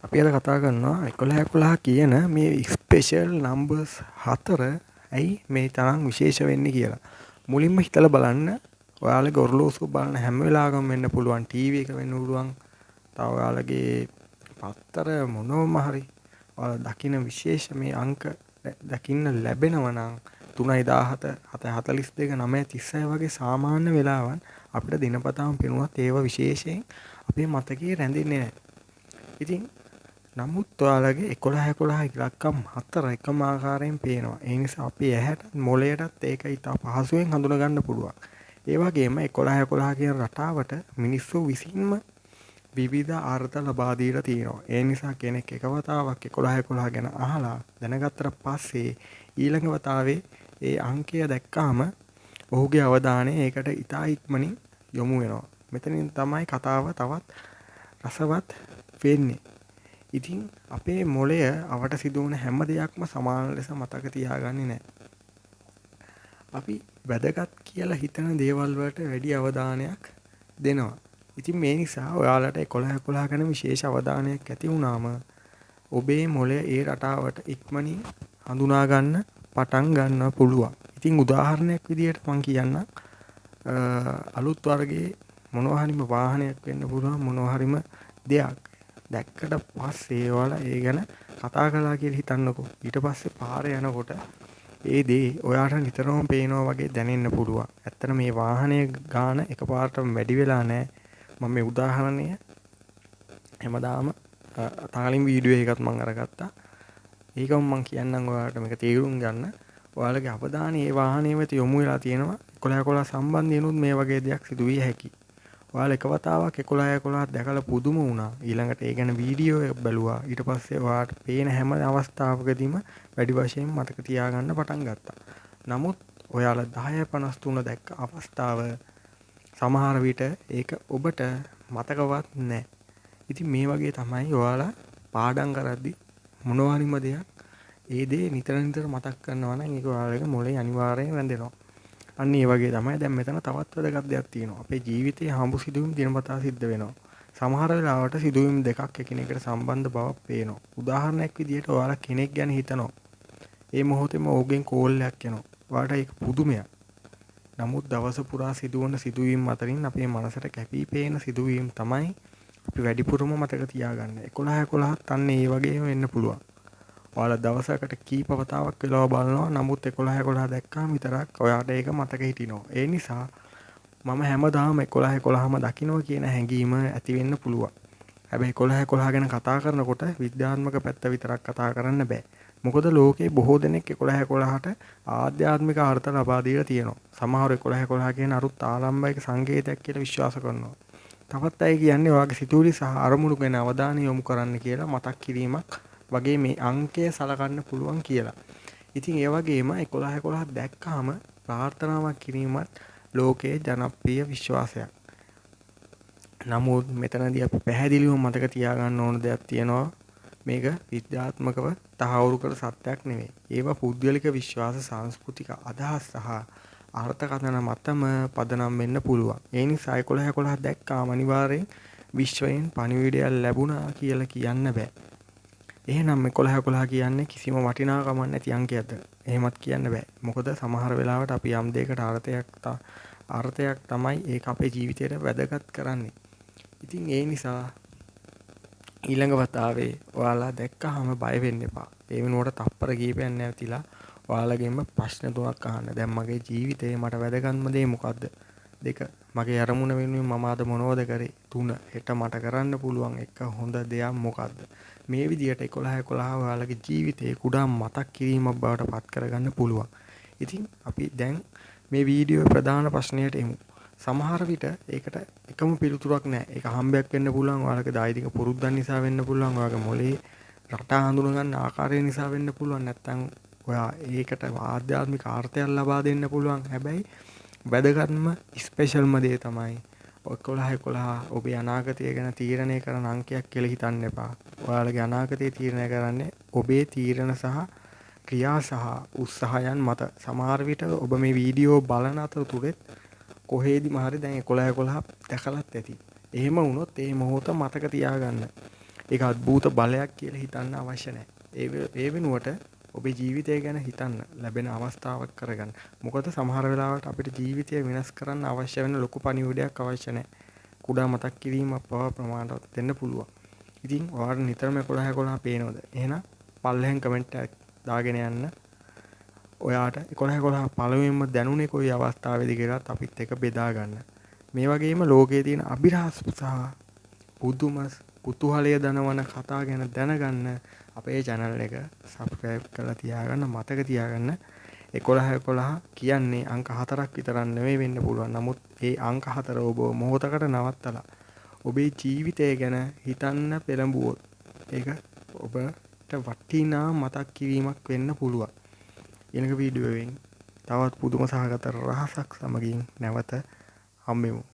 අපි අද කතා කරනවා 11 කියන මේ ස්පෙෂල් නම්බර්ස් 4 ඇයි මේ තරම් විශේෂ වෙන්නේ කියලා. මුලින්ම හිතලා බලන්න. ඔයාලගේ ඔරලෝසුව බලන හැම වෙලාවකම වෙන්න පුළුවන් ටීවී එක වෙන්න පුළුවන්. තව ඔයාලගේ පත්තර මොනවම හරි ඔයාලා දකින විශේෂ මේ අංක දකින්න ලැබෙනවා නම් 3.17 7.42 9.36 වගේ සාමාන්‍ය වෙලාවන් අපිට දිනපතාම පෙනුනත් ඒව විශේෂයෙන් අපේ මතකයේ රැඳෙන්නේ නැහැ. ඉතින් නමුත් ඔයාලගේ 11 ඉලක්කම් 4 එකම ආකාරයෙන් පේනවා. ඒ නිසා අපි ඇහැට මොළයටත් ඒක ඉතා පහසුවෙන් හඳුනා ගන්න පුළුවන්. ඒ වගේම 11 කියන රටාවට මිනිස්සු විසින්ම විවිධ අර්ථ ලබා දීලා තියෙනවා. ඒ නිසා කෙනෙක් එක වතාවක් 11 ගැන අහලා දැනගත්තට පස්සේ ඊළඟ වතාවේ ඒ අංකය දැක්කාම ඔහුගේ අවධානය ඒකට ඉතා ඉක්මනින් යොමු වෙනවා. මෙතනින් තමයි කතාව තවත් රසවත් වෙන්නේ. ඉතින් අපේ මොළය අවට සිදුවන හැම දෙයක්ම සමාන ලෙස මතක තියාගන්නේ නැහැ. අපි වැදගත් කියලා හිතන දේවල් වලට වැඩි අවධානයක් දෙනවා. ඉතින් මේ නිසා ඔයාලට 11 ගැන විශේෂ අවධානයක් ඇති වුණාම ඔබේ මොළය ඒ රටාවට ඉක්මනින් හඳුනා ගන්න පටන් ගන්න පුළුවන්. ඉතින් උදාහරණයක් විදිහට මම කියන්නම් අලුත් වර්ගයේ මොනවා හරිම වාහනයක් වෙන්න පුළුවන් මොනවා හරිම දෙයක් දැක්කට පස්සේ ඔයාලා ඒ ගැන කතා කළා කියලා හිතන්නකෝ. ඊට පස්සේ පාරේ යනකොට ඒ දේ ඔයාට නිතරම පේනවා වගේ දැනෙන්න පුළුවන්. ඇත්තට මේ වාහනයේ ගාන එකපාරටම වැඩි වෙලා නැහැ. මම මේ උදාහරණය හැමදාම තාලින් වීඩියෝ එකක් මම අරගත්තා. ඒකම මම කියන්නම් ඔයාලට මේක තේරුම් ගන්න. ඔයාලගේ අවධානය ඒ වාහනයේ වෙත යොමු වෙලා තියෙනවා. 11 සම්බන්ධයෙන්ුත් මේ වගේ දෙයක් සිදු විය හැකියි. ඔයාලා එක වතාවක් 11 දැකලා පුදුම වුණා. ඊළඟට ඒ ගැන වීඩියෝ එක බැලුවා. ඊට පස්සේ ඔයාට පේන හැම අවස්ථාවකදීම වැඩි වශයෙන් මතක තියාගන්න පටන් ගත්තා. නමුත් ඔයාලා 10:53 දැක්ක අවස්ථාව සමහර විට ඒක ඔබට මතකවත් නැහැ. ඉතින් මේ වගේ තමයි ඔයාලා පාඩම් කරද්දී මොනවා හරිම දෙයක් ඒ දේ නිතර මතක් කරනවා නම් ඒක ඔයාලගේ මොළේ අනිවාර්යෙන් රැඳෙනවා. අන්න ඒ වගේ තමයි දැන් මෙතන තවත් වැදගත් දෙයක් තියෙනවා. අපේ ජීවිතයේ හම්බු සිදුවීම් දිනපතා සිද්ධ වෙනවා. සමහර වෙලාවට සිදුවීම් දෙකක් එකිනෙකට සම්බන්ධ බවක් පේනවා. උදාහරණයක් විදිහට ඔයාලා කෙනෙක් ගැන හිතනවා. ඒ මොහොතේම ඔහුගෙන් කෝල් එකක් එනවා. ඔයාලට ඒක පුදුමයක්. නමුත් දවස පුරා සිදුවන සිදුවීම් අතරින් අපේ මනසට කැපී පේන සිදුවීම් තමයි අපි වැඩිපුරම මතක තියාගන්නේ. 11 අන්න ඒ වගේම වෙන්න පුළුවන්. ඔයාලා දවසකට කීප වතාවක් වෙලාව බලනවා. නමුත් 11 දැක්කාම විතරක් ඔයාට ඒක මතක හිටිනවා. ඒ නිසා මම හැමදාම 11ම දකින්නවා කියන හැඟීම ඇති වෙන්න පුළුවන්. හැබැයි 11 ගැන කතා කරනකොට විද්‍යාත්මක පැත්ත විතරක් කතා කරන්න බෑ. මොකද ලෝකේ බොහෝ දෙනෙක් 11ට ආධ්‍යාත්මික අර්ථ ලබා දීලා තියෙනවා. සමහරව 11 කියන අරුත් ආලම්බයක සංකේතයක් කියලා විශ්වාස කරනවා. තවත් අය කියන්නේ ඔයාගේ සිතුවිලි සහ අරමුණු ගැන අවධානය යොමු කරන්න කියලා මතක් කිරීමක් වගේ මේ අංකය සලකන්න පුළුවන් කියලා. ඉතින් ඒ වගේම 11 දැක්කාම ප්‍රාර්ථනාවක් කිරීමත් ලෝකයේ ජනප්‍රිය විශ්වාසයක්. නමුත් මෙතනදී අපි පැහැදිලිව මතක තියාගන්න ඕන දෙයක් තියෙනවා. මේක විද්‍යාත්මකව තහවුරු කර සත්‍යයක් නෙවෙයි. ඒවා පුද්ගලික විශ්වාස සංස්කෘතික අදහස් සහ අර්ථකථන මතම පදනම් වෙන්න පුළුවන්. ඒ නිසා 11 දැක්කාම අනිවාර්යෙන් විශ්වයෙන් පණිවිඩයක් ලැබුණා කියලා කියන්න බෑ. එහෙනම් 11 කියන්නේ කිසිම වටිනාකමක් නැති අංකයක්ද? එහෙමත් කියන්න බෑ. මොකද සමහර වෙලාවට අපි යම් දෙයකට අර්ථයක් තමයි ඒක අපේ ජීවිතයට වැදගත් කරන්නේ. ඉතින් ඒ නිසා ඊළඟ වතාවේ ඔයාලා දැක්කහම බය වෙන්න එපා. ඒ වෙනුවට තප්පර කීපයක් නැවතිලා ඔයාලගෙම ප්‍රශ්න තුනක් අහන්න. දැන් මගේ ජීවිතේ මට වැදගත්ම දේ මොකද්ද? 2 මගේ අරමුණ වෙනුවෙන් මම අද මොනවද කරේ? 3 හෙට මට කරන්න පුළුවන් එක හොඳ දෙයක් මොකද්ද? මේ විදිහට 11 ඔයාලගේ ජීවිතේ කුඩා මතක් කිරීමක් බවට පත් කරගන්න පුළුවන්. ඉතින් අපි දැන් මේ වීඩියෝවේ ප්‍රධාන ප්‍රශ්නයට එමු. සමහර විට ඒකට එකම පිළිතුරක් නැහැ. ඒක හම්බයක් වෙන්න පුළුවන්. ඔයාලගේ දායනික පුරුද්දන් නිසා වෙන්න පුළුවන්. ඔයාගේ මොලේ රටා හඳුන ගන්න ආකාරය නිසා වෙන්න පුළුවන්. නැත්නම් ඔයා ඒකට ආධ්‍යාත්මික අර්ථයක් ලබා දෙන්න පුළුවන්. හැබැයි වැදගත්ම ස්පෙෂල්ම දේ තමයි 11 ඔබේ අනාගතය ගැන තීරණය කරන අංකයක් කියලා හිතන්න එපා. ඔයාලගේ අනාගතය තීරණය කරන්නේ ඔබේ තීරණ සහ ක්‍රියා සහ උත්සාහයන් මත. සමහර විට ඔබ මේ වීඩියෝ බලන අතරතුරේ කොහේදිම හරි දැන් 11 දැකලත් ඇති. එහෙම වුණොත් ඒ මොහොත මතක තියාගන්න. ඒක අද්භූත බලයක් කියලා හිතන්න අවශ්‍ය නැහැ. ඒ වෙනුවට ඔබේ ජීවිතය ගැන හිතන්න ලැබෙන අවස්ථාවක් කරගන්න. මොකද සමහර වෙලාවට අපිට ජීවිතය වෙනස් කරන්න අවශ්‍ය වෙන ලොකු පණිවිඩයක් අවශ්‍ය නැහැ. කුඩා මතක් කිරීමක් පවා ප්‍රමාණවත් දෙන්න පුළුවන්. ඉතින් ඔයාලට නිතරම 11 පේනවද? එහෙනම් පල්ලෙහෙන් කමෙන්ට් එකක් දාගෙන යන්න. ඔයාට 11 පළමුවෙන්ම දැනුනේ කොයි අවස්ථාවේද කියලාත් අපිත් එක්ක බෙදා ගන්න. මේ වගේම ලෝකයේ තියෙන අභිරහස් සහ පුදුම කුතුහලය දනවන කතා ගැන දැනගන්න අපේ channel එක subscribe කරලා තියාගන්න. මතක තියාගන්න 11 කියන්නේ අංක 4ක් විතරක් නෙවෙයි වෙන්න පුළුවන්. නමුත් ඒ අංක 4 ඔබ මොහොතකට නවත්තලා ඔබේ ජීවිතය ගැන හිතන්න පෙළඹුවොත් ඒක ඔබට වටිනා මතක් කිරීමක් වෙන්න පුළුවන්. ඊළඟ වීඩියෝවෙන් තවත් පුදුම සහගත රහසක් සමගින් නැවත හම්බෙමු.